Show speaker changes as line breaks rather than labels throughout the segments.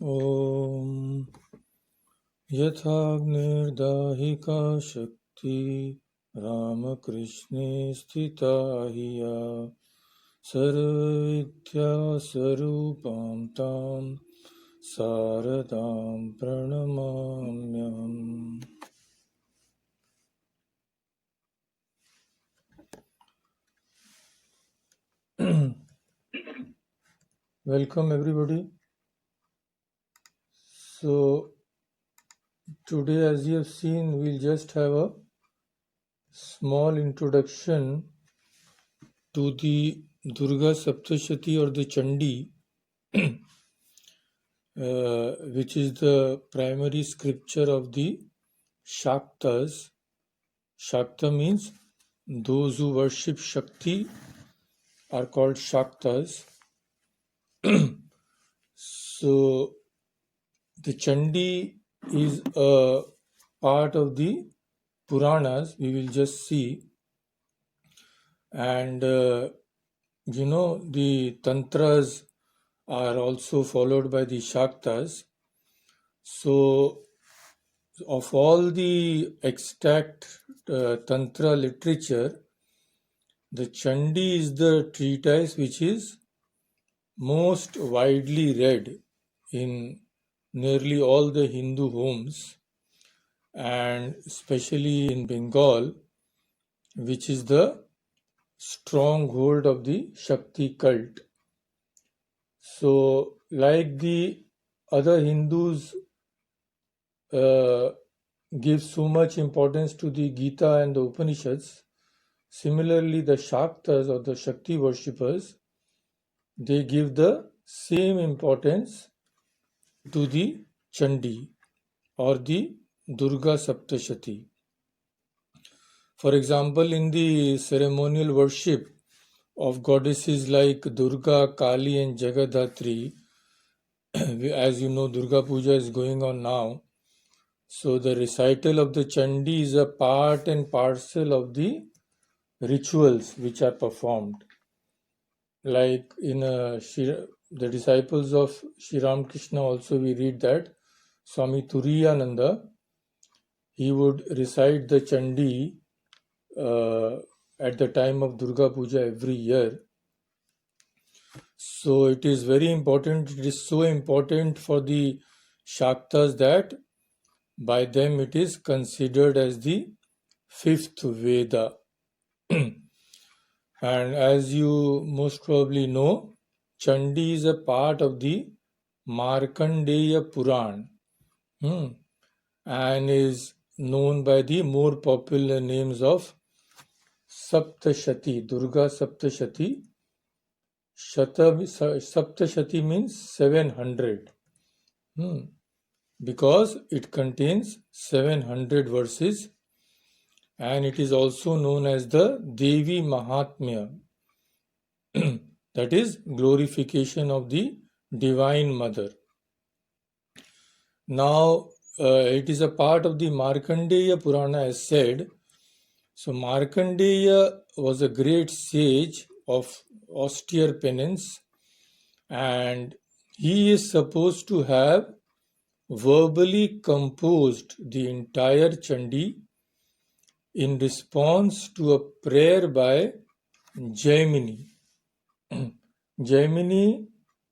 ॐ यथाग्निर्दाहिका शक्ति रामकृष्णे स्थिता हि या सर्वविद्यास्वरूपां तां शारदां प्रणमाम्यहम्। Welcome everybody. So today, as you have seen, we'll just have a small introduction to the Durga Saptashati or the Chandi, which is the primary scripture of the Shaktas. Shakta means those who worship Shakti are called Shaktas. So the Chandi is a part of the Puranas, we will just see. And the Tantras are also followed by the Shaktas. So of all the extant Tantra literature, the Chandi is the treatise which is most widely read in nearly all the Hindu homes, and especially in Bengal, which is the stronghold of the Shakti cult. So, like the other Hindus give so much importance to the Gita and the Upanishads, similarly the Shaktas or the Shakti worshippers, they give the same importance to the Chandi or the Durga Saptashati. For example, in the ceremonial worship of goddesses like Durga, Kali and Jagadhatri, as you know, Durga Puja is going on now. So the recital of the Chandi is a part and parcel of the rituals which are performed. Like in the disciples of Sri Ramakrishna also we read that Swami Turiyananda, he would recite the Chandi at the time of Durga Puja every year. So it is very important, it is so important for the Shaktas that by them it is considered as the fifth Veda. And as you most probably know, Chandi is a part of the Markandeya Puran and is known by the more popular names of Saptashati, Durga Saptashati. Saptashati means 700 because it contains 700 verses, and it is also known as the Devi Mahatmya, that is glorification of the Divine Mother. Now, it is a part of the Markandeya Purana as said. So, Markandeya was a great sage of austere penance, and he is supposed to have verbally composed the entire Chandi in response to a prayer by Jaimini. Jaimini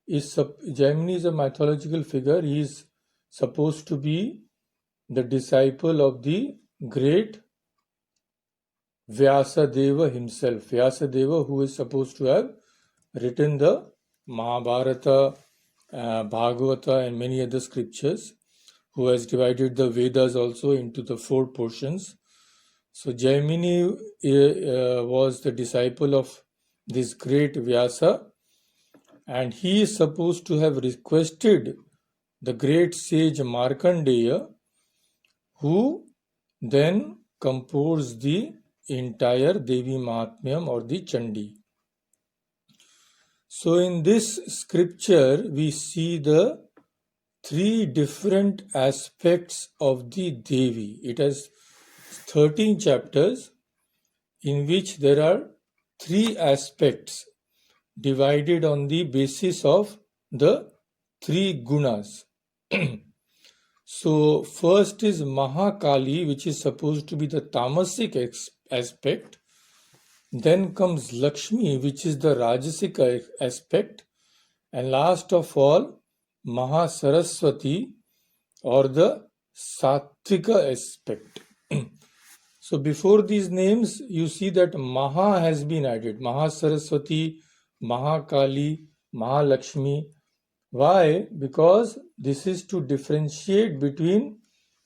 is a mythological figure. He is supposed to be the disciple of the great Vyasadeva himself. Vyasadeva, who is supposed to have written the Mahabharata, Bhagavata and many other scriptures, who has divided the Vedas also into the 4 portions. So Jaimini was the disciple of this great Vyasa, and he is supposed to have requested the great sage Markandeya, who then composed the entire Devi Mahatmyam or the Chandi. So in this scripture, we see the 3 different aspects of the Devi. It has 13 chapters in which there are 3 aspects divided on the basis of the 3 gunas. So first is Mahakali, which is supposed to be the tamasic aspect. Then comes Lakshmi, which is the rajasic aspect. And last of all, Mahasaraswati, or the sattvika aspect. So before these names, you see that Maha has been added. Mahasaraswati, Mahakali, Mahalakshmi. Why? Because this is to differentiate between,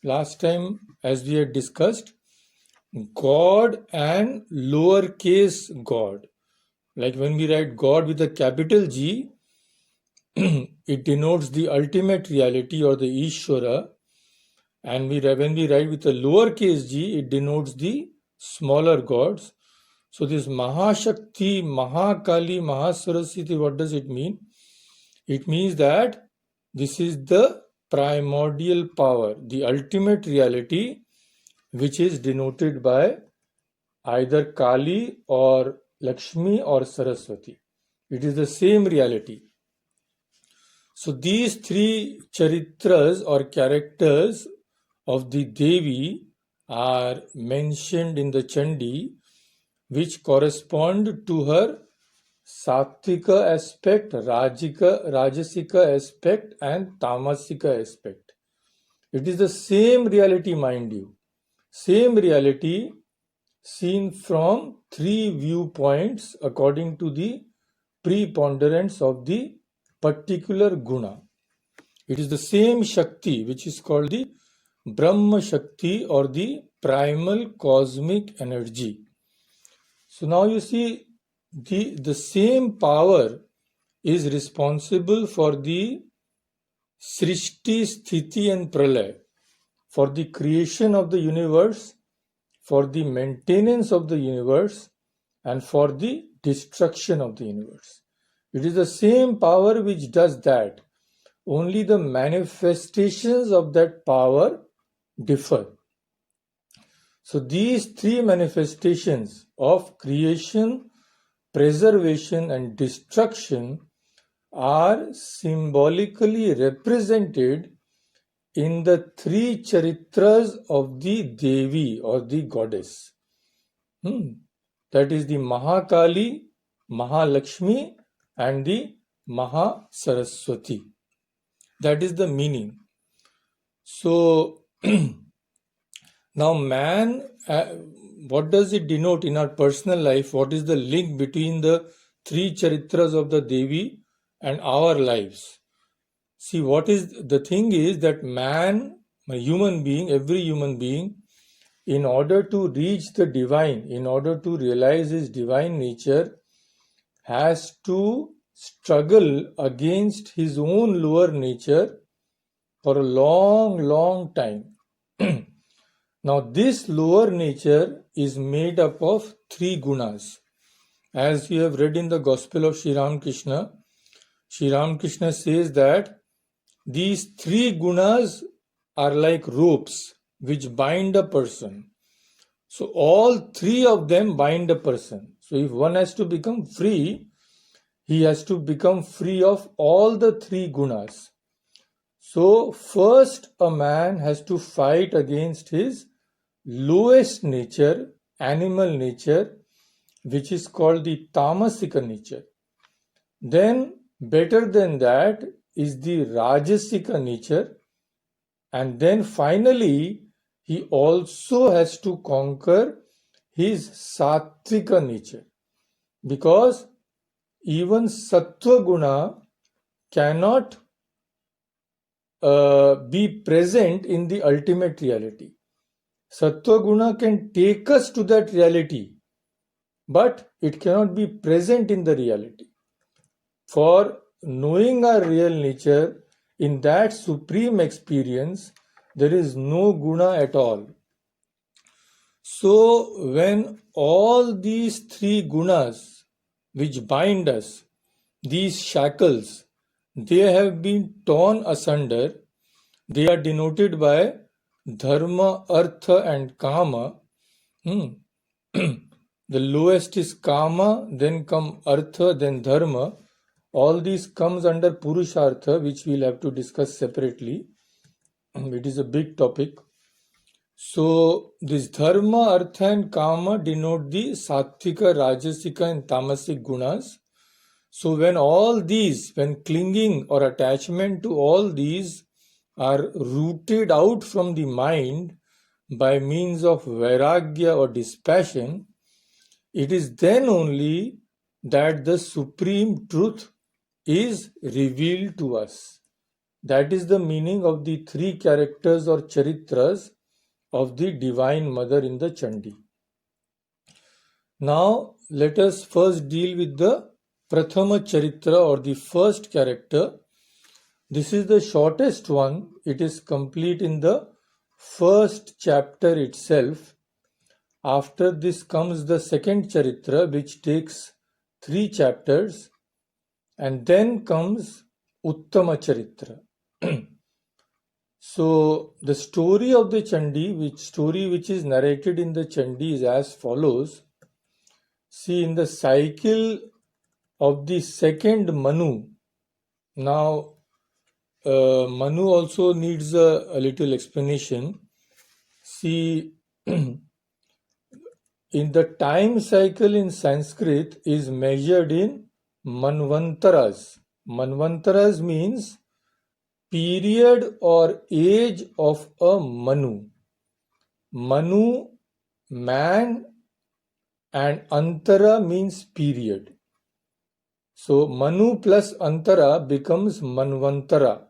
last time as we had discussed, God and lowercase God. Like when we write God with a capital G, it denotes the ultimate reality or the Ishvara. And when we write with a lowercase g, it denotes the smaller gods. So this Mahashakti, Mahakali, Mahasaraswati, what does it mean? It means that this is the primordial power, the ultimate reality, which is denoted by either Kali or Lakshmi or Saraswati. It is the same reality. So these three charitras or characters of the Devi are mentioned in the Chandi, which correspond to her Sattvika aspect, Rajasika aspect, and Tamasika aspect. It is the same reality, mind you. Same reality seen from three viewpoints according to the preponderance of the particular guna. It is the same Shakti which is called the Brahma Shakti or the primal cosmic energy. So now you see the same power is responsible for the Srishti, Sthiti and Pralaya, for the creation of the universe, for the maintenance of the universe, and for the destruction of the universe. It is the same power which does that. Only the manifestations of that power differ. So these three manifestations of creation, preservation, and destruction are symbolically represented in the three charitras of the Devi or the goddess. That is the Mahakali, Mahalakshmi, and the Mahasaraswati. That is the meaning. So now man, what does it denote in our personal life? What is the link between the three charitras of the Devi and our lives? See, what is the thing is that man, a human being, every human being, in order to reach the divine, in order to realize his divine nature, has to struggle against his own lower nature for a long, long time. Now, this lower nature is made up of three gunas. As you have read in the Gospel of Sri Ramakrishna says that these three gunas are like ropes which bind a person. So all three of them bind a person. So if one has to become free, he has to become free of all the three gunas. So first a man has to fight against his lowest nature, animal nature, which is called the tamasika nature. Then better than that is the rajasika nature, and then finally he also has to conquer his sattvika nature, because even sattva guna cannot be present in the ultimate reality. Sattva guna can take us to that reality, but it cannot be present in the reality. For knowing our real nature, in that supreme experience, there is no guna at all. So when all these three gunas which bind us, these shackles, they have been torn asunder, they are denoted by dharma, artha and kama. The lowest is kama, then come artha, then dharma. All this comes under Purushartha, which we'll have to discuss separately. It is a big topic. So this dharma, artha and kama denote the sattvika, rajasika and tamasic gunas. So when clinging or attachment to all these are rooted out from the mind by means of vairagya or dispassion, it is then only that the supreme truth is revealed to us. That is the meaning of the three characters or charitras of the Divine Mother in the Chandi. Now, let us first deal with the Prathama Charitra or the first character. This is the shortest one. It is complete in the first chapter itself. After this comes the second Charitra, which takes 3 chapters, and then comes Uttama Charitra. So the story of the Chandi, which is narrated in the Chandi, is as follows. See, in the cycle of the second Manu, now Manu also needs a little explanation. See, in the time cycle in Sanskrit is measured in Manvantaras. Manvantaras means period or age of a Manu. Manu, man, and Antara means period. So Manu plus Antara becomes Manvantara,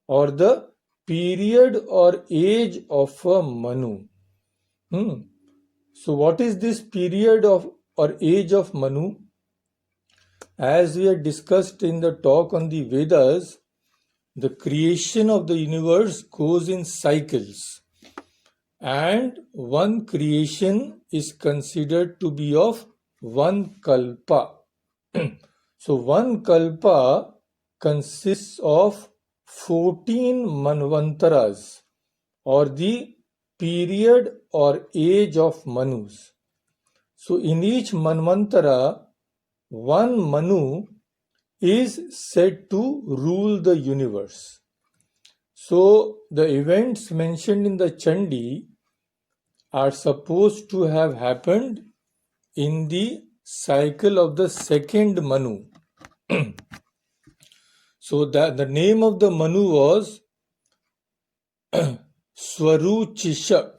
or the period or age of a Manu. So what is this period of or age of Manu? As we had discussed in the talk on the Vedas, the creation of the universe goes in cycles, and one creation is considered to be of one kalpa. So one kalpa consists of 14 manvantaras, or the period or age of Manus. So in each manvantara, one Manu is said to rule the universe. So the events mentioned in the Chandi are supposed to have happened in the cycle of the second Manu. So the name of the Manu was Swaruchisha.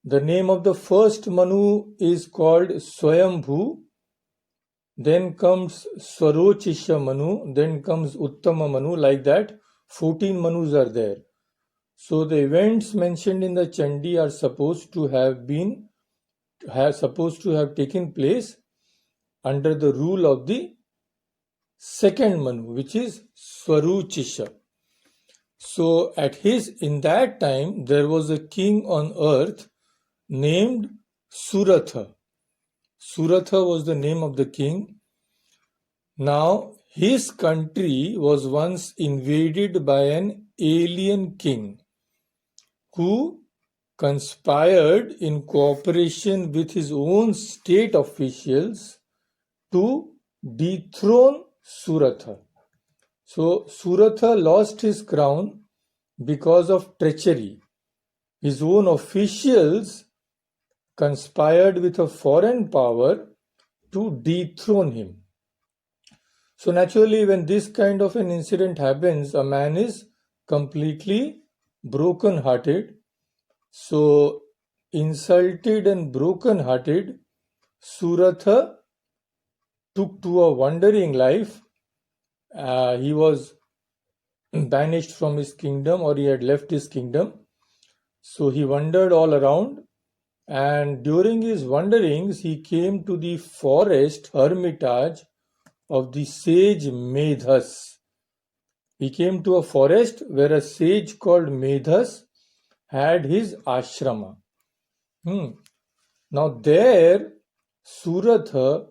The name of the first Manu is called Swayambhu. Then comes Swarochisha Manu. Then comes Uttama Manu. Like that, 14 Manus are there. So the events mentioned in the Chandi are supposed to have taken place under the rule of the second Manu, which is Swaruchisha. So in that time, there was a king on earth named Suratha. Suratha was the name of the king. Now, his country was once invaded by an alien king who conspired in cooperation with his own state officials to dethrone Suratha. So Suratha lost his crown because of treachery. His own officials conspired with a foreign power to dethrone him. So naturally, when this kind of an incident happens, a man is completely broken-hearted. So insulted and broken-hearted, Suratha took to a wandering life. He was banished from his kingdom, or he had left his kingdom. So he wandered all around, and during his wanderings he came to the forest hermitage of the sage Medhas. He came to a forest where a sage called Medhas had his ashrama. Now there Suratha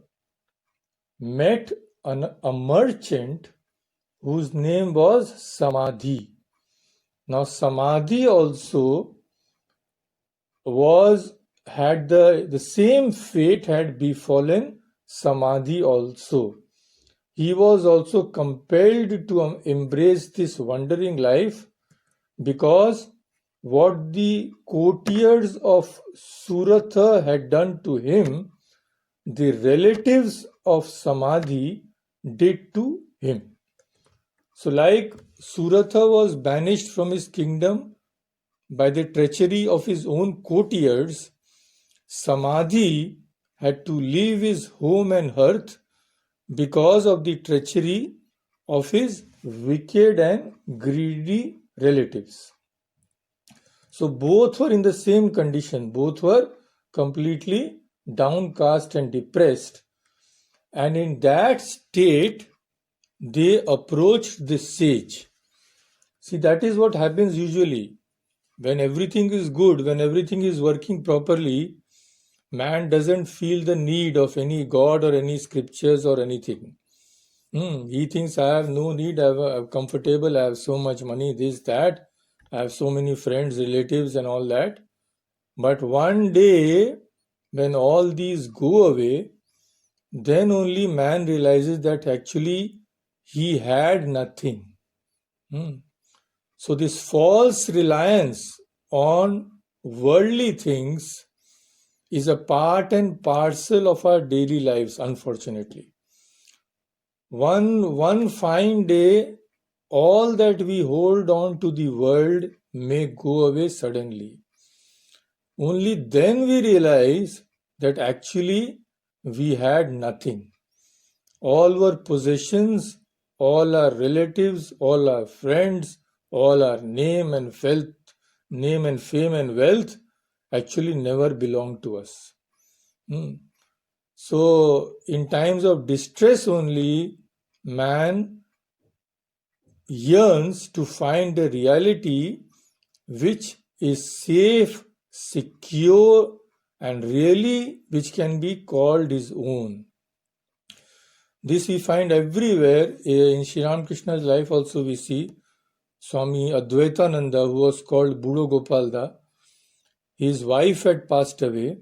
met a merchant whose name was Samadhi. Now Samadhi also had the same fate had befallen Samadhi also. he was also compelled to embrace this wandering life because what the courtiers of Suratha had done to him, the relatives of Samadhi did to him. So, like Suratha was banished from his kingdom by the treachery of his own courtiers, Samadhi had to leave his home and hearth because of the treachery of his wicked and greedy relatives. So both were in the same condition, both were completely downcast and depressed. And in that state, they approached the sage. See, that is what happens usually. When everything is good, when everything is working properly, man doesn't feel the need of any God or any scriptures or anything. He thinks, I have no need, I'm comfortable, I have so much money, this, that, I have so many friends, relatives, and all that. But one day, when all these go away, then only man realizes that actually he had nothing. So, this false reliance on worldly things is a part and parcel of our daily lives, unfortunately. One fine day, all that we hold on to the world may go away suddenly. Only then we realize that actually we had nothing. All our possessions, all our relatives, all our friends, all our name and fame and wealth actually never belonged to us. So, in times of distress only, man yearns to find a reality which is safe, secure, and really which can be called his own. This we find everywhere. In Sri Ramakrishna's life also we see Swami Advaitananda, who was called Budo Gopalda. His wife had passed away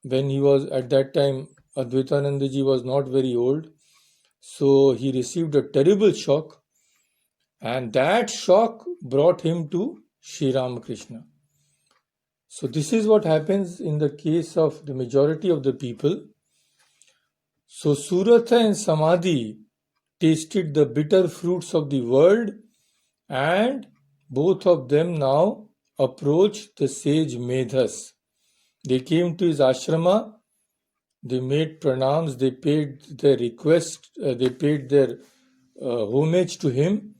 when he was, at that time, Advaitanandaji was not very old. So he received a terrible shock, and that shock brought him to Sri Ramakrishna. So this is what happens in the case of the majority of the people. So Suratha and Samadhi tasted the bitter fruits of the world, and both of them now approached the sage Medhas. They came to his ashrama, they made pranams, they paid their request, they paid their homage to him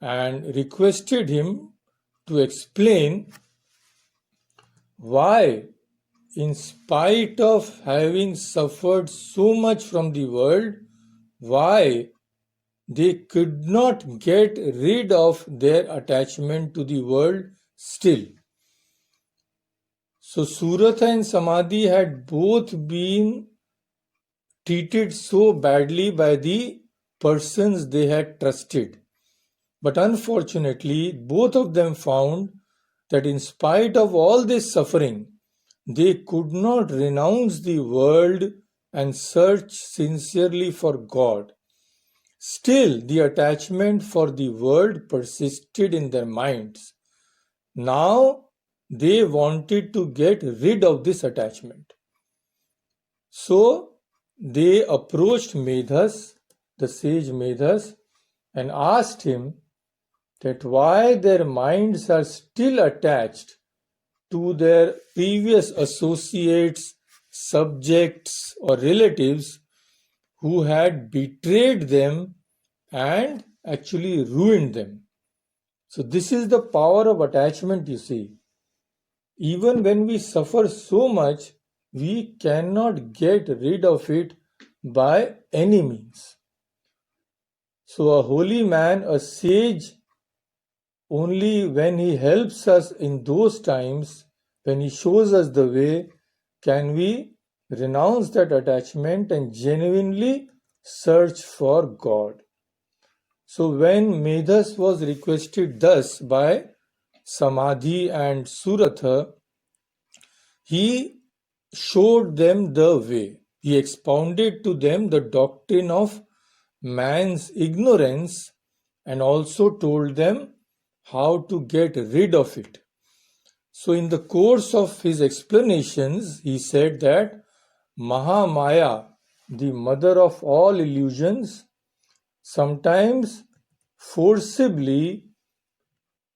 and requested him to explain why, in spite of having suffered so much from the world, why they could not get rid of their attachment to the world still. So Suratha and Samadhi had both been treated so badly by the persons they had trusted. But unfortunately, both of them found that in spite of all this suffering, they could not renounce the world and search sincerely for God. Still, the attachment for the world persisted in their minds. Now, they wanted to get rid of this attachment. So, they approached Medhas, the sage Medhas, and asked him that why their minds are still attached to their previous associates, subjects, or relatives who had betrayed them and actually ruined them. So, this is the power of attachment, you see. Even when we suffer so much, we cannot get rid of it by any means. So, a holy man, a sage, only when he helps us in those times, when he shows us the way, can we renounce that attachment and genuinely search for God. So when Medhas was requested thus by Samadhi and Suratha, he showed them the way. He expounded to them the doctrine of man's ignorance and also told them how to get rid of it. So, in the course of his explanations, he said that Mahamaya, the mother of all illusions, sometimes forcibly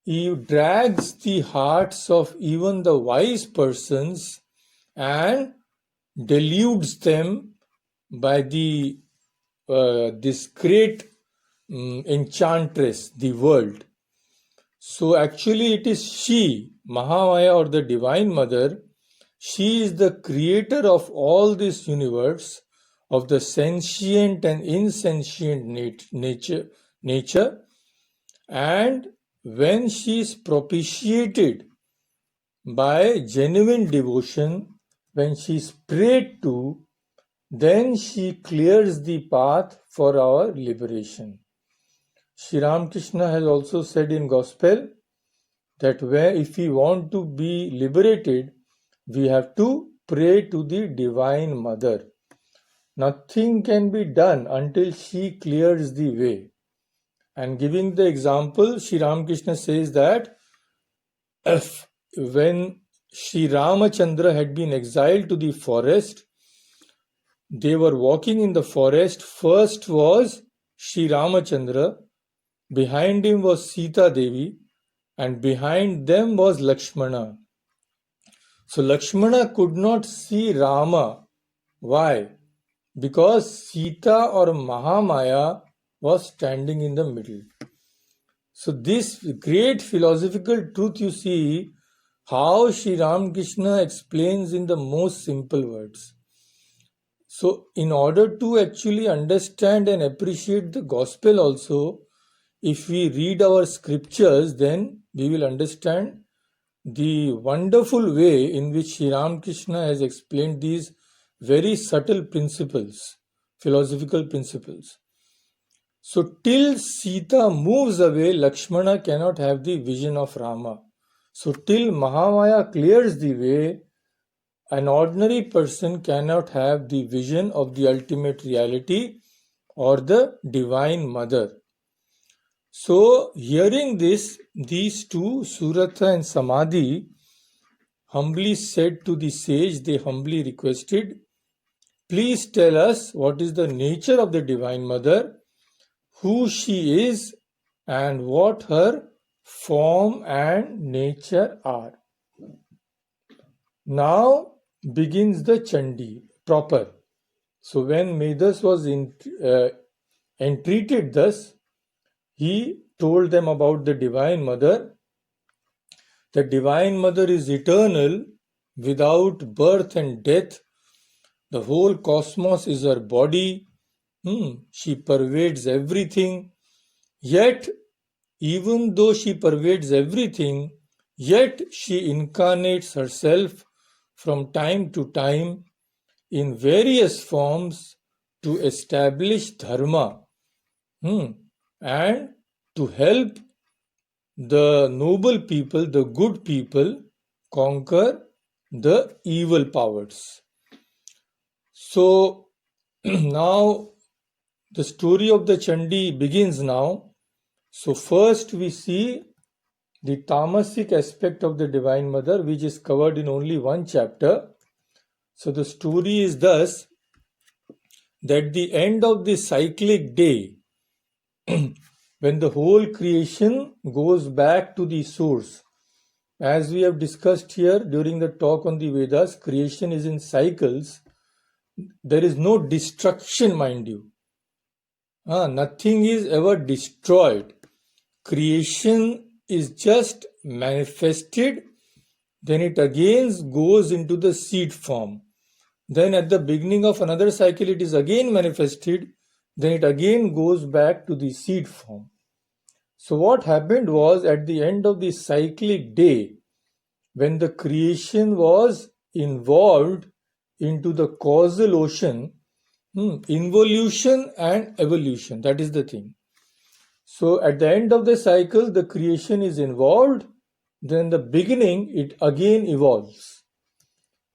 he drags the hearts of even the wise persons and deludes them by this great enchantress, the world. So actually it is she, Mahamaya or the Divine Mother, she is the creator of all this universe, of the sentient and insentient nature, and when she is propitiated by genuine devotion, when she is prayed to, then she clears the path for our liberation. Sri Ramakrishna has also said in Gospel that if we want to be liberated, we have to pray to the Divine Mother. Nothing can be done until she clears the way. And giving the example, Sri Ramakrishna says that when Sri Ramachandra had been exiled to the forest, they were walking in the forest. First was Sri Ramachandra, behind him was Sita Devi, and behind them was Lakshmana. So Lakshmana could not see Rama. Why? Because Sita or Mahamaya was standing in the middle. So this great philosophical truth you see how Sri Ramakrishna explains in the most simple words. So in order to actually understand and appreciate the gospel also, if we read our scriptures, then we will understand the wonderful way in which Sri Ramakrishna has explained these very subtle principles, philosophical principles. So till Sita moves away, Lakshmana cannot have the vision of Rama. So till Mahamaya clears the way, an ordinary person cannot have the vision of the ultimate reality or the Divine Mother. So hearing this, these two, Suratha and Samadhi, humbly said to the sage, they humbly requested, please tell us what is the nature of the Divine Mother, who she is, and what her form and nature are. Now begins the Chandi proper. So when Medas was entreated thus, he told them about the Divine Mother. The Divine Mother is eternal, without birth and death. The whole cosmos is her body. She pervades everything. Yet, even though she pervades everything, yet she incarnates herself from time to time in various forms to establish dharma and to help the noble people, the good people, conquer the evil powers. So now the story of the Chandi begins now. So first we see the tamasic aspect of the Divine Mother, which is covered in only one chapter. So the story is thus that the end of the cyclic day, when the whole creation goes back to the source. As we have discussed here during the talk on the Vedas, creation is in cycles. There is no destruction, mind you. Nothing is ever destroyed. Creation is just manifested, then it again goes into the seed form. Then at the beginning of another cycle, it is again manifested, then it again goes back to the seed form. So what happened was, at the end of the cyclic day, when the creation was involved into the causal ocean, involution and evolution, that is the thing. So at the end of the cycle, the creation is involved, then the beginning, it again evolves.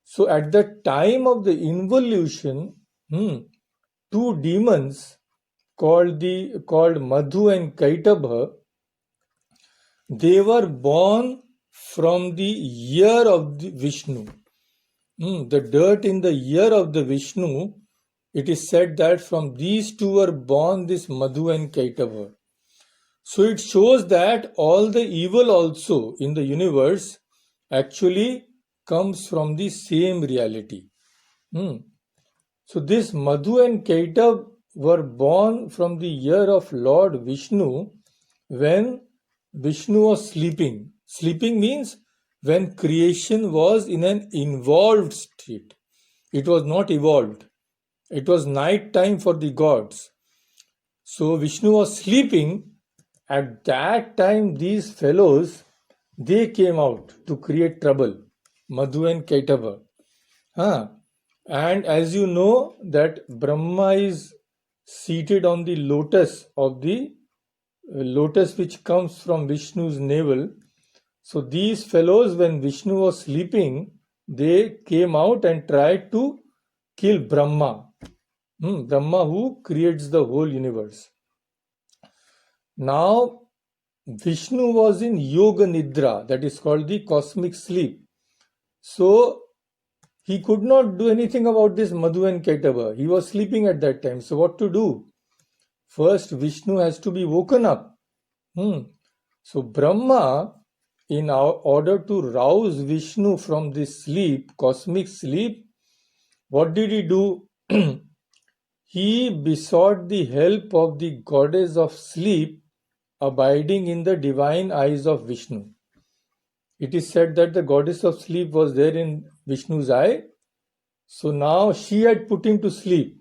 So at the time of the involution, two demons called Madhu and Kaitabha, they were born from the ear of the Vishnu. The dirt in the ear of the Vishnu, it is said that from these two were born this Madhu and Kaitabha. So it shows that all the evil also in the universe actually comes from the same reality. So this Madhu and Kaitabha were born from the ear of Lord Vishnu when Vishnu was sleeping. Sleeping means when creation was in an involved state. It was not evolved. It was night time for the gods. So Vishnu was sleeping. At that time, these fellows, they came out to create trouble. Madhu and Kaitabha. And as you know that Brahma is seated on the lotus of the lotus which comes from Vishnu's navel. So these fellows, when Vishnu was sleeping, they came out and tried to kill Brahma. Brahma who creates the whole universe. Now Vishnu was in Yoga Nidra, that is called the cosmic sleep. So he could not do anything about this Madhu and Kaitabha. He was sleeping at that time. So what to do? First, Vishnu has to be woken up. So Brahma, in order to rouse Vishnu from this sleep, cosmic sleep, what did he do? He besought the help of the goddess of sleep abiding in the divine eyes of Vishnu. It is said that the goddess of sleep was there in Vishnu's eye. So now she had put him to sleep.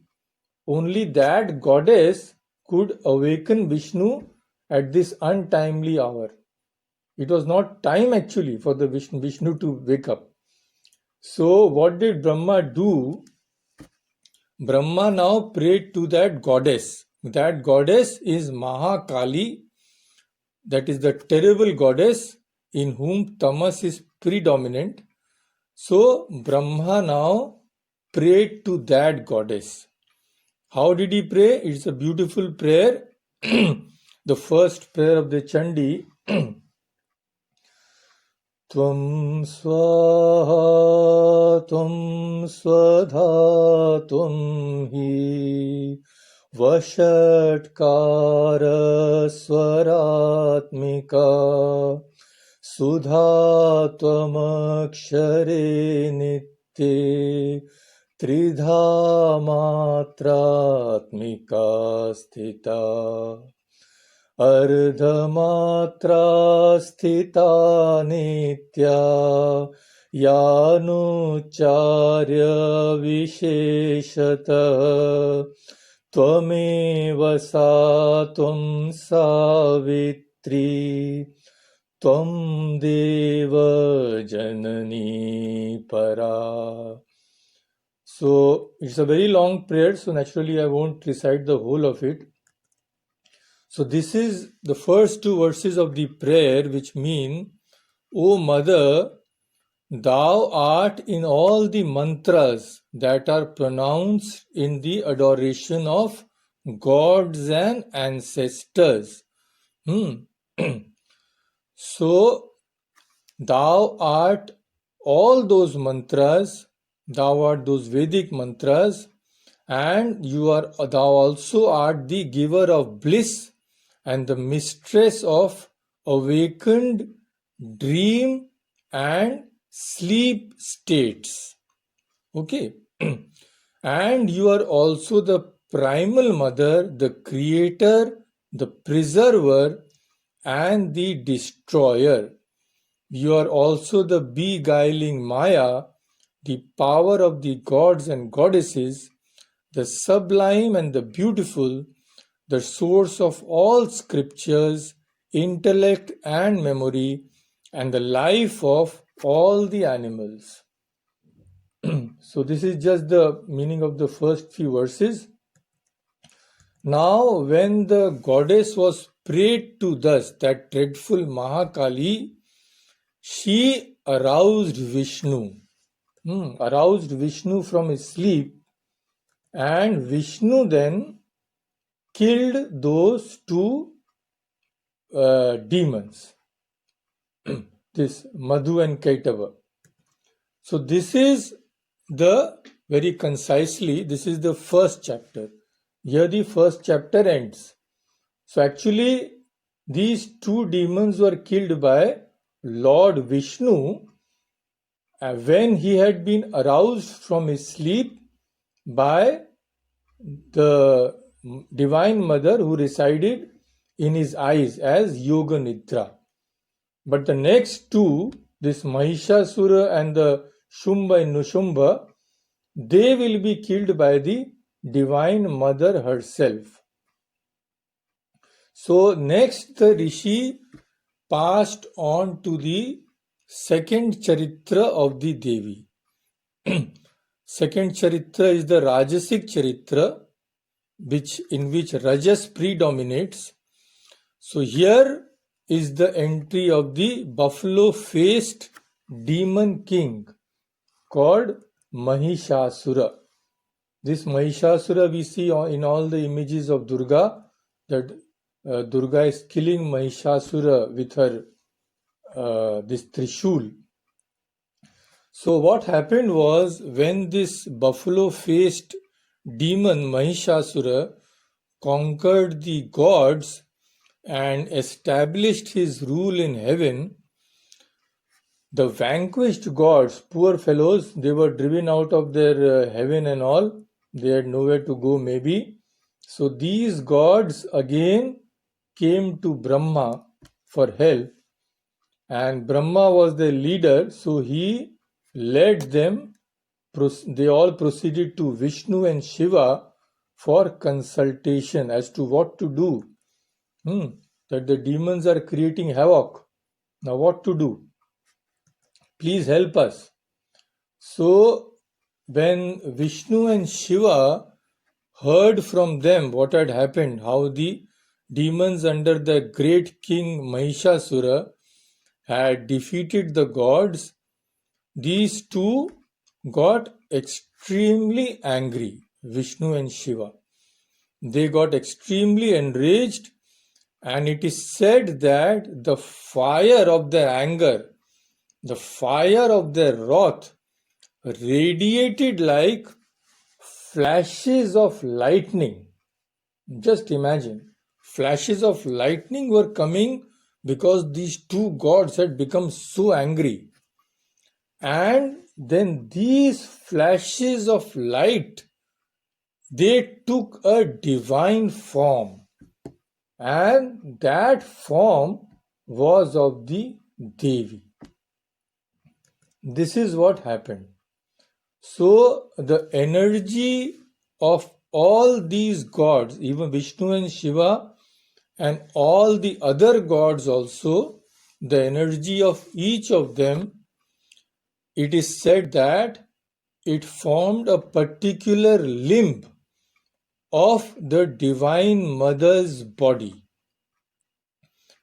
Only that goddess could awaken Vishnu at this untimely hour. It was not time actually for the Vishnu to wake up. So what did Brahma do? Brahma now prayed to that goddess. That goddess is Mahakali, that is the terrible goddess in whom tamas is predominant. So Brahma now prayed to that goddess. How did he pray? It's a beautiful prayer. The first prayer of the Chandi. Tvam swaha tvam swadha tvam hi vashatkara swaratmika sudha tvam akshare nitye tridha matratmika sthita ardhamatra sthita nitya yanucharya visheshata tvameva sa tvam savitri tvam deva janani para. So it's a very long prayer, so naturally I won't recite the whole of it. So this is the first two verses of the prayer, which mean, O Mother, thou art in all the mantras that are pronounced in the adoration of gods and ancestors. So thou art all those mantras, thou art those Vedic mantras, and thou also art the giver of bliss and the mistress of awakened dream and sleep states. Okay. And you are also the primal mother, the creator, the preserver, and the destroyer. You are also the beguiling Maya, the power of the gods and goddesses, the sublime and the beautiful, the source of all scriptures, intellect and memory, and the life of all the animals. So this is just the meaning of the first few verses. Now when the goddess was prayed to thus, that dreadful Mahakali, she aroused Vishnu. Aroused Vishnu from his sleep, and Vishnu then killed those two demons, this Madhu and Kaitava. So this is very concisely, this is the first chapter. Here the first chapter ends. So actually these two demons were killed by Lord Vishnu when he had been aroused from his sleep by the Divine Mother who resided in his eyes as Yoga Nidra. But the next two, this Mahishasura and the Shumba and Nushumba, they will be killed by the Divine Mother herself. So next the Rishi passed on to the second Charitra of the Devi. Second Charitra is the Rajasic Charitra, in which Rajas predominates. So here is the entry of the buffalo-faced demon king called Mahishasura. This Mahishasura we see in all the images of Durga, that Durga is killing Mahishasura with her this Trishul. So what happened was, when this buffalo-faced demon Mahishasura conquered the gods and established his rule in heaven, the vanquished gods, poor fellows, they were driven out of their heaven and all. They had nowhere to go maybe. So these gods again came to Brahma for help, and Brahma was their leader, so he led them. They all proceeded to Vishnu and Shiva for consultation as to what to do. That the demons are creating havoc. Now what to do? Please help us. So when Vishnu and Shiva heard from them what had happened, how the demons under the great king Mahishasura had defeated the gods, these two got extremely angry, Vishnu and Shiva. They got extremely enraged, and it is said that the fire of their anger, the fire of their wrath, radiated like flashes of lightning. Just imagine, flashes of lightning were coming because these two gods had become so angry. And then these flashes of light, they took a divine form, and that form was of the Devi. This is what happened. So the energy of all these gods, even Vishnu and Shiva and all the other gods also, the energy of each of them, it is said that it formed a particular limb of the Divine Mother's body.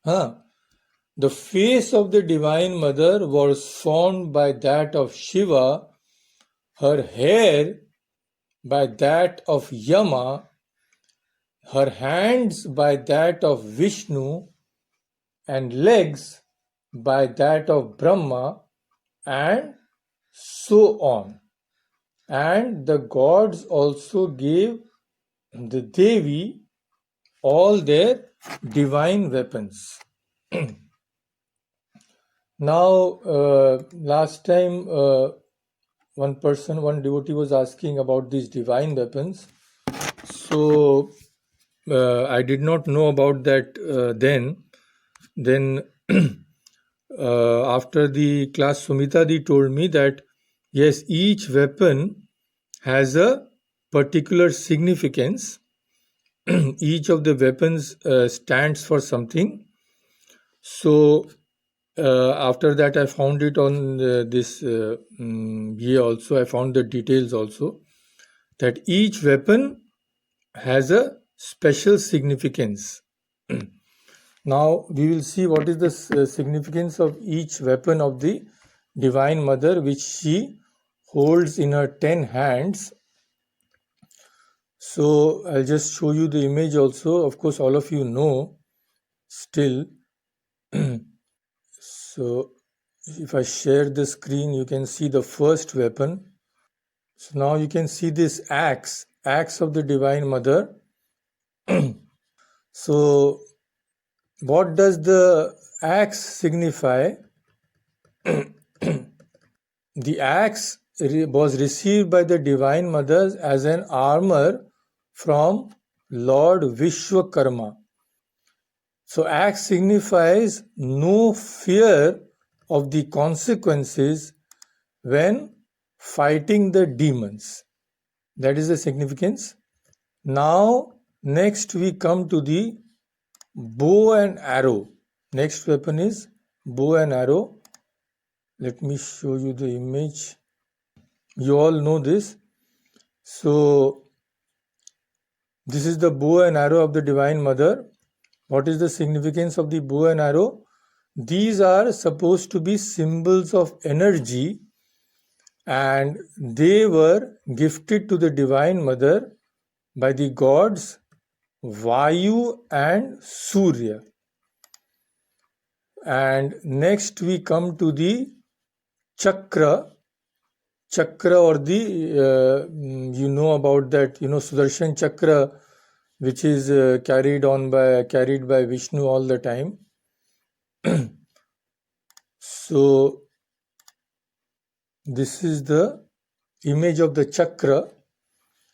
The face of the Divine Mother was formed by that of Shiva, her hair by that of Yama, her hands by that of Vishnu, and legs by that of Brahma, and so on. And the gods also gave the Devi all their divine weapons. Now, last time one devotee was asking about these divine weapons. So I did not know about that then. Then after the class, Sumita Di told me that yes, each weapon has a particular significance. Each of the weapons stands for something. So after that, I found it on this here also. I found the details also, that each weapon has a special significance. Now we will see what is the significance of each weapon of the Divine Mother, which she holds in her 10 hands. So I'll just show you the image also. Of course, all of you know still. So if I share the screen, you can see the first weapon. So now you can see this axe of the Divine Mother. So what does the axe signify? The axe was received by the Divine Mother as an armor from Lord Vishwakarma. So axe signifies no fear of the consequences when fighting the demons. That is the significance. Now, next we come to the bow and arrow. Next weapon is bow and arrow. Let me show you the image. You all know this. So, this is the bow and arrow of the Divine Mother. What is the significance of the bow and arrow? These are supposed to be symbols of energy, and they were gifted to the Divine Mother by the gods Vayu and Surya. And next we come to the chakra. Chakra, or the you know about that, Sudarshan chakra, which is carried by Vishnu all the time. So this is the image of the chakra.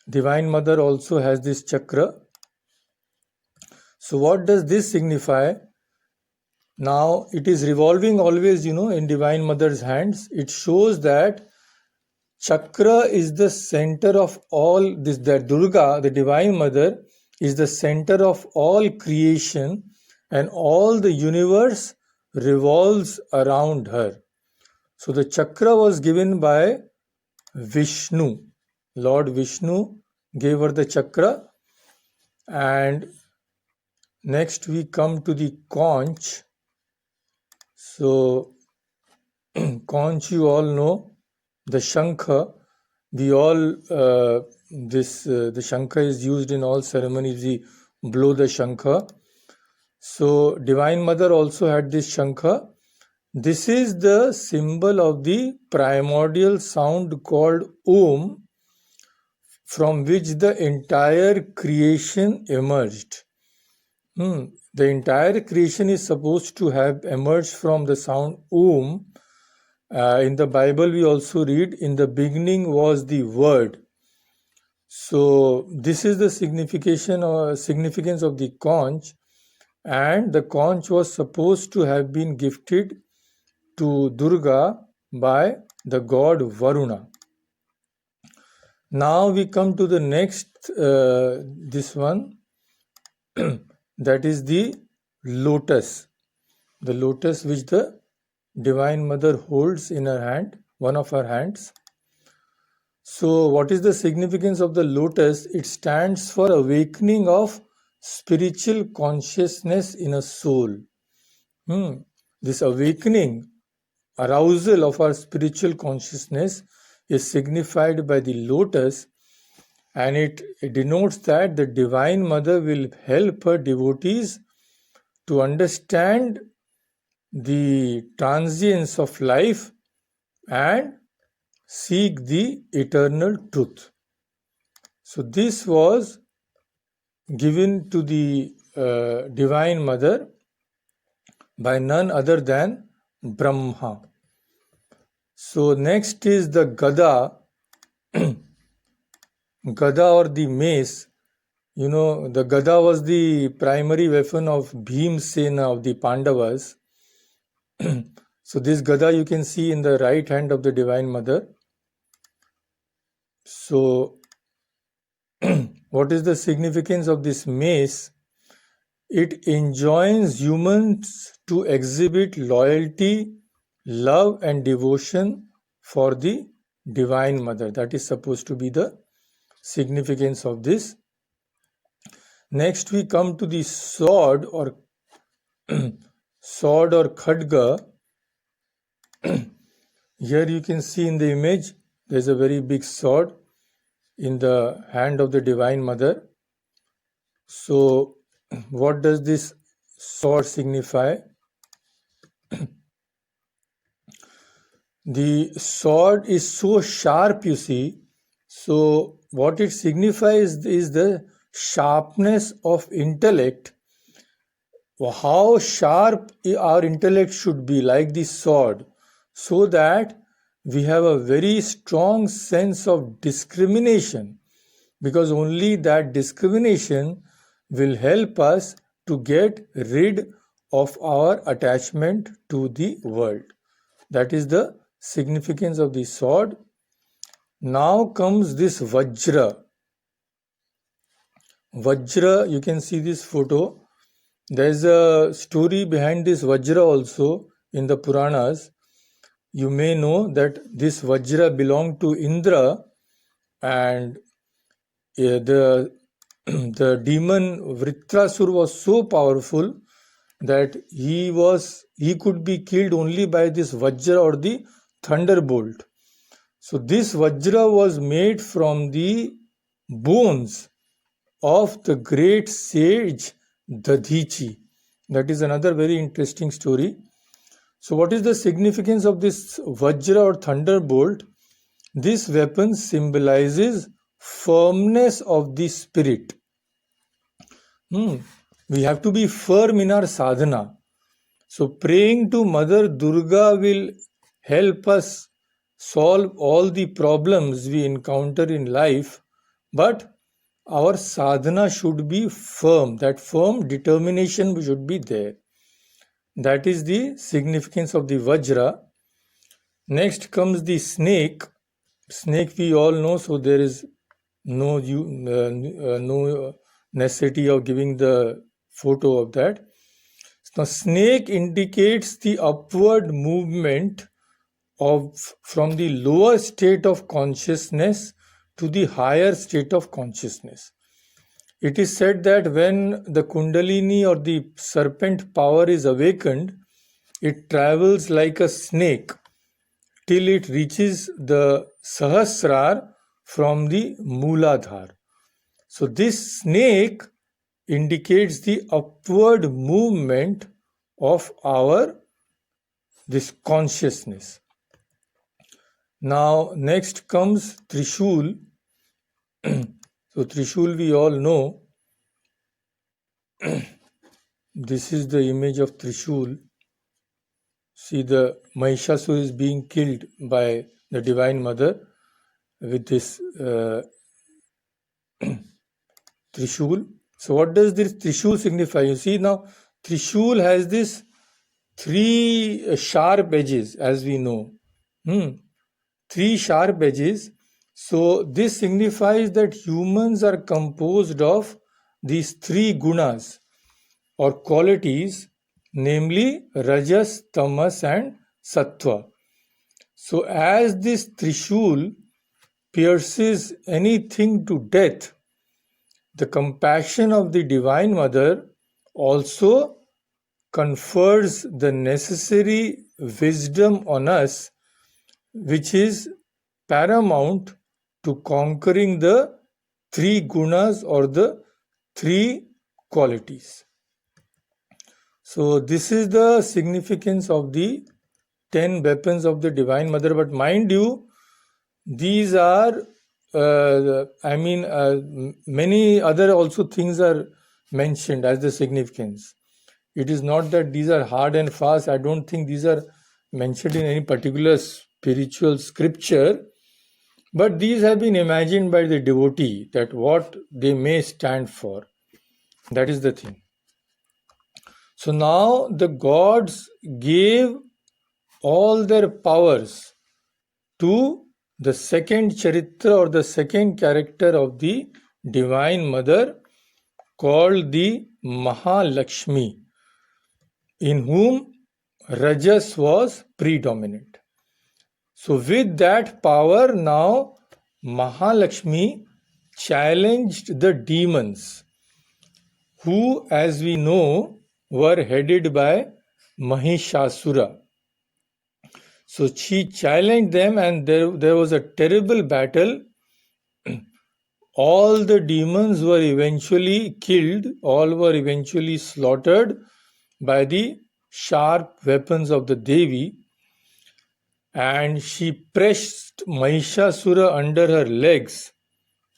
Divine Mother also has this chakra. So what does this signify? Now it is revolving always, in Divine Mother's hands. It shows that chakra is the center of all this, that Durga, the Divine Mother, is the center of all creation, and all the universe revolves around her. So the chakra was given by Vishnu. Lord Vishnu gave her the chakra. And next we come to the conch. So conch, you all know, the shankha. We all the shankha is used in all ceremonies. We blow the shankha. So Divine Mother also had this shankha. This is the symbol of the primordial sound called Om, from which the entire creation emerged. The entire creation is supposed to have emerged from the sound Om. In the Bible, we also read, in the beginning was the Word. So this is the significance of the conch, and the conch was supposed to have been gifted to Durga by the god Varuna. Now we come to the next, this one, that is the lotus. The lotus which the Divine Mother holds in her hand, one of her hands. So what is the significance of the lotus? It stands for awakening of spiritual consciousness in a soul. This awakening, arousal of our spiritual consciousness is signified by the lotus, and it denotes that the Divine Mother will help her devotees to understand the transience of life and seek the eternal truth. So this was given to the Divine Mother by none other than Brahma. So next is the Gada. Gada, or the mace. The Gada was the primary weapon of Bhimsena of the Pandavas. So this Gada you can see in the right hand of the Divine Mother. So what is the significance of this mace? It enjoins humans to exhibit loyalty, love and devotion for the Divine Mother. That is supposed to be the significance of this. Next we come to the sword or khadga. Here you can see in the image, there is a very big sword. in the hand of the Divine Mother. So, what does this sword signify? The sword is so sharp, you see. So, what it signifies is the sharpness of intellect. How sharp our intellect should be, like this sword, so that we have a very strong sense of discrimination, because only that discrimination will help us to get rid of our attachment to the world. That is the significance of the sword. Now comes this Vajra. Vajra, you can see this photo. There is a story behind this Vajra also in the Puranas. You may know that this Vajra belonged to Indra, and the demon Vritrasur was so powerful that he could be killed only by this Vajra or the thunderbolt. So this Vajra was made from the bones of the great sage Dadhichi. That is another very interesting story. So what is the significance of this Vajra or thunderbolt? This weapon symbolizes firmness of the spirit. We have to be firm in our sadhana. So praying to Mother Durga will help us solve all the problems we encounter in life, but our sadhana should be firm. That firm determination should be there. That is the significance of the Vajra. Next comes the snake. Snake we all know, so there is no necessity of giving the photo of that. Now, snake indicates the upward movement from the lower state of consciousness to the higher state of consciousness. It is said that when the Kundalini or the serpent power is awakened, it travels like a snake till it reaches the Sahasrar from the Mooladhar. So this snake indicates the upward movement of this consciousness. Now next comes Trishul. So Trishul we all know. This is the image of Trishul. See, the Mahishasur is being killed by the Divine Mother with this Trishul. So what does this Trishul signify? You see now, Trishul has this 3 sharp edges, as we know. 3 sharp edges. So this signifies that humans are composed of these 3 gunas or qualities, namely Rajas, Tamas and Sattva. So as this Trishul pierces anything to death, the compassion of the Divine Mother also confers the necessary wisdom on us, which is paramount to conquering the 3 gunas or the 3 qualities. So this is the significance of the 10 weapons of the Divine Mother. But mind you, these are, many other also things are mentioned as the significance. It is not that these are hard and fast. I don't think these are mentioned in any particular spiritual scripture. But these have been imagined by the devotee, that what they may stand for. That is the thing. So now the gods gave all their powers to the second charitra or the second character of the Divine Mother, called the Mahalakshmi, in whom Rajas was predominant. So with that power, now Mahalakshmi challenged the demons, who, as we know, were headed by Mahishasura. So she challenged them, and there was a terrible battle all the demons were eventually killed, all were eventually slaughtered by the sharp weapons of the Devi, and she pressed Mahishasura under her legs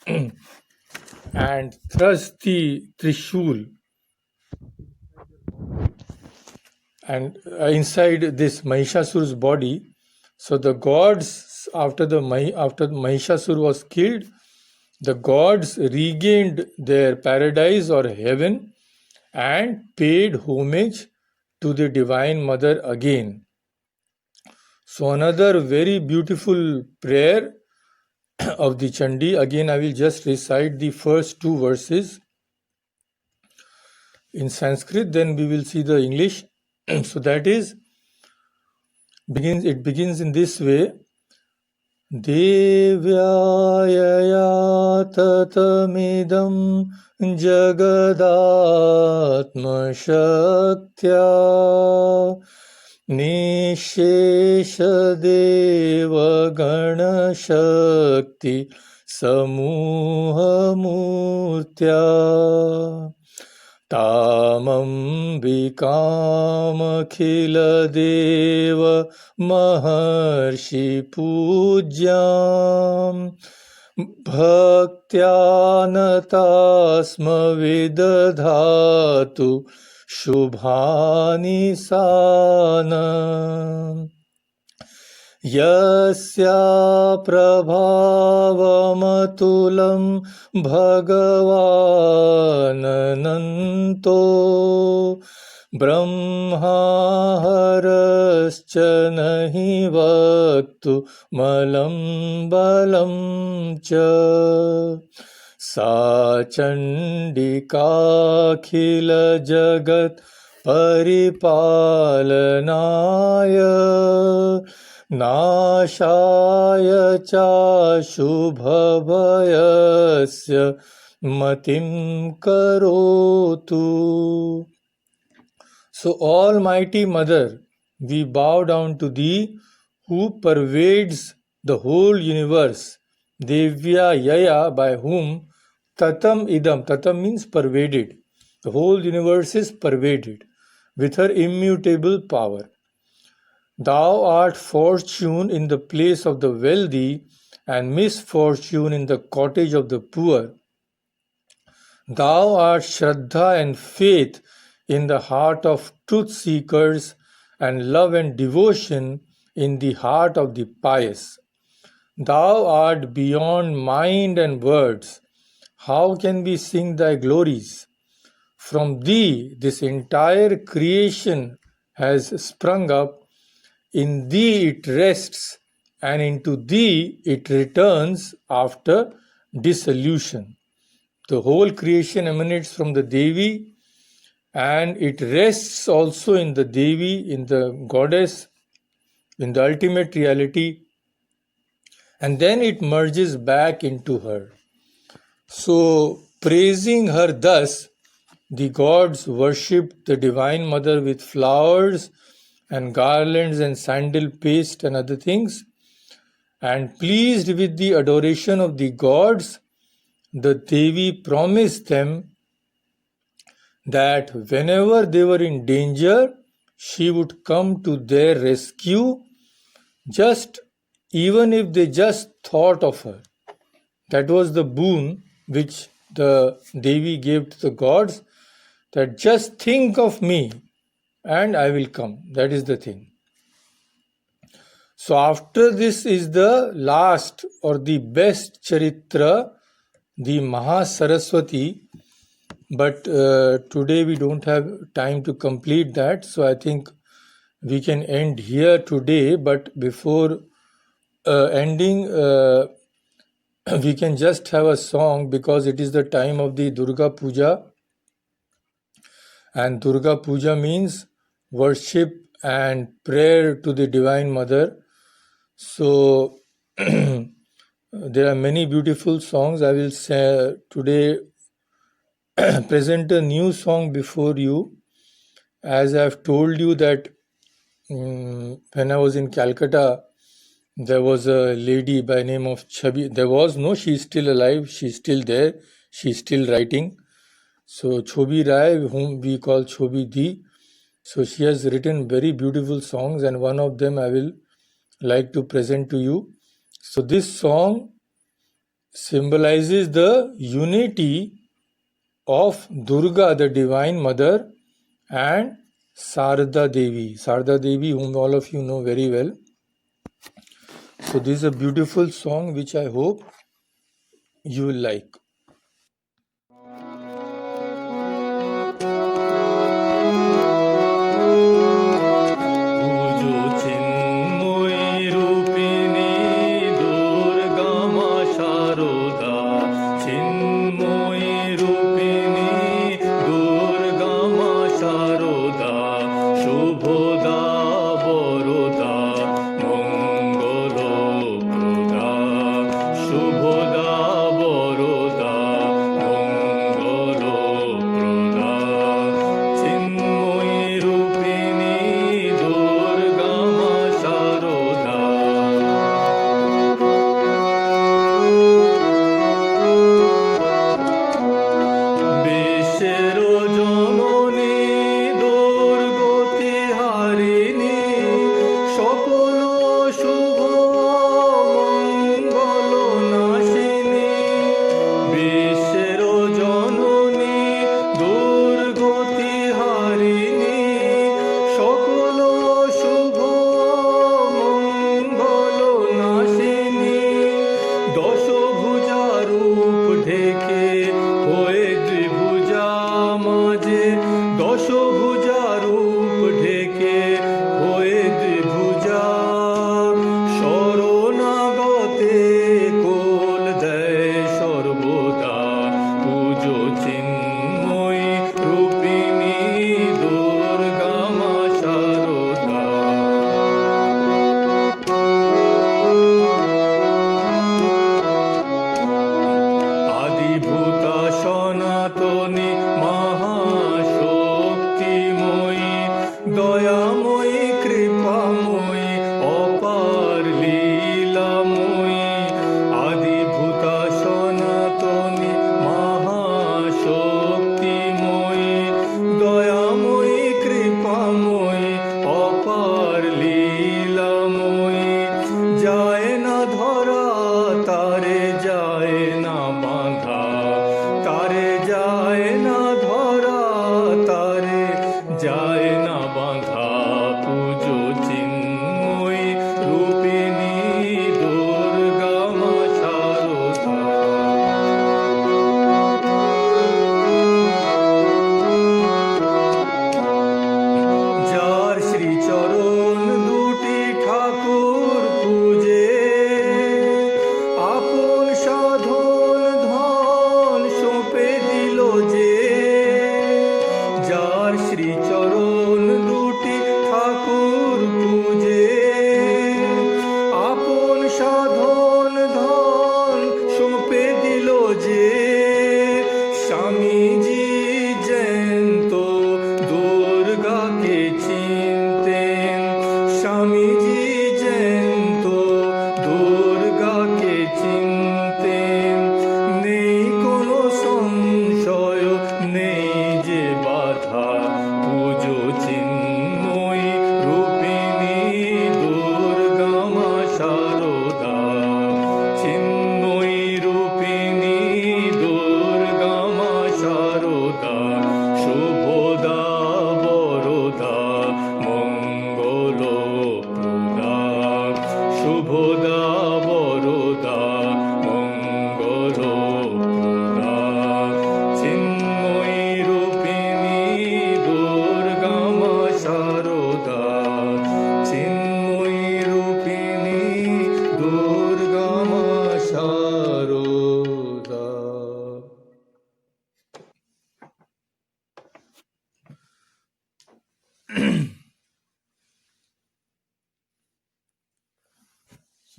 and thrust the Trishul and inside this Mahishasura's body. So the gods, after Mahishasura was killed, the gods regained their paradise or heaven and paid homage to the Divine Mother again. So another very beautiful prayer of the Chandi. Again, I will just recite the first two verses in Sanskrit, then we will see the English. So that is, it begins in this way. Devyaya tatamidam jagadatma shaktya nishesha deva gana shakti samuha murtya tamambikamakhiladeva maharshi pudyam bhaktyaanatasma vidadhatu shubhani sana yasya prabhavamatulam bhagavanananto brahmaharascha nahi vaktu malam balam cha sa chandika khila jagat paripalanaya Nashaya cha shubhavayasya matim karotu. So, Almighty Mother, we bow down to Thee who pervades the whole universe. Devya Yaya, by whom Tatam Idam, Tatam means pervaded. The whole universe is pervaded with her immutable power. Thou art fortune in the place of the wealthy and misfortune in the cottage of the poor. Thou art Shraddha and faith in the heart of truth seekers and love and devotion in the heart of the pious. Thou art beyond mind and words. How can we sing thy glories? From thee this entire creation has sprung up. In thee it rests, and into thee it returns after dissolution. The whole creation emanates from the Devi, and it rests also in the Devi, in the goddess, in the ultimate reality, and then it merges back into her. So, praising her thus, the gods worshipped the Divine Mother with flowers and garlands and sandal paste and other things. And pleased with the adoration of the gods, the Devi promised them that whenever they were in danger, she would come to their rescue, just even if they just thought of her. That was the boon which the Devi gave to the gods, that just think of me and I will come. That is the thing. So after this is the last or the best Charitra, the Mahasaraswati, but today we don't have time to complete that, so I think we can end here today. But before ending, we can just have a song, because it is the time of the Durga Puja, and Durga Puja means worship and prayer to the Divine Mother. So there are many beautiful songs. I will say today present a new song before you. As I have told you that when I was in Calcutta, there was a lady by name of Chabi. There was no, she's still alive, she's still there, she's still writing. So Chobi Rai, whom we call Chobi Di, so she has written very beautiful songs, and one of them I will like to present to you. So this song symbolizes the unity of Durga, the Divine Mother, and Sarada Devi. Sarada Devi, whom all of you know very well. So this is a beautiful song which I hope you will like.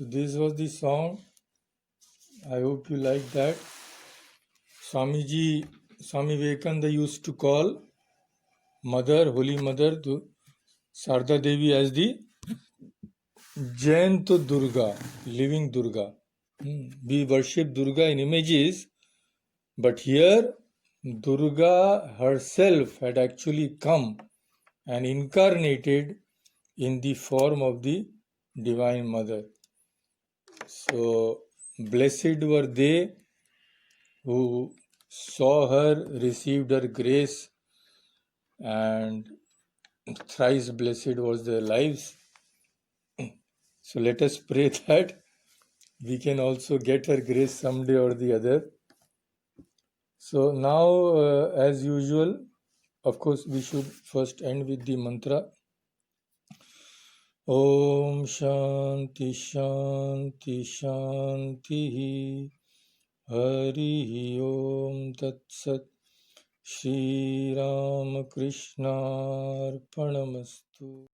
So this was the song. I hope you like that. Swami Vivekananda used to call Mother, Holy Mother, Sarada Devi as the Jain to Durga, living Durga. We worship Durga in images, but here Durga herself had actually come and incarnated in the form of the Divine Mother. So, blessed were they who saw her, received her grace, and thrice blessed was their lives. So, let us pray that we can also get her grace someday or the other. So, now, as usual, of course, we should first end with the mantra. Om Shanti Shanti Shanti Hari Om Tat Sat Shri Ram Krishna Arpanamastu.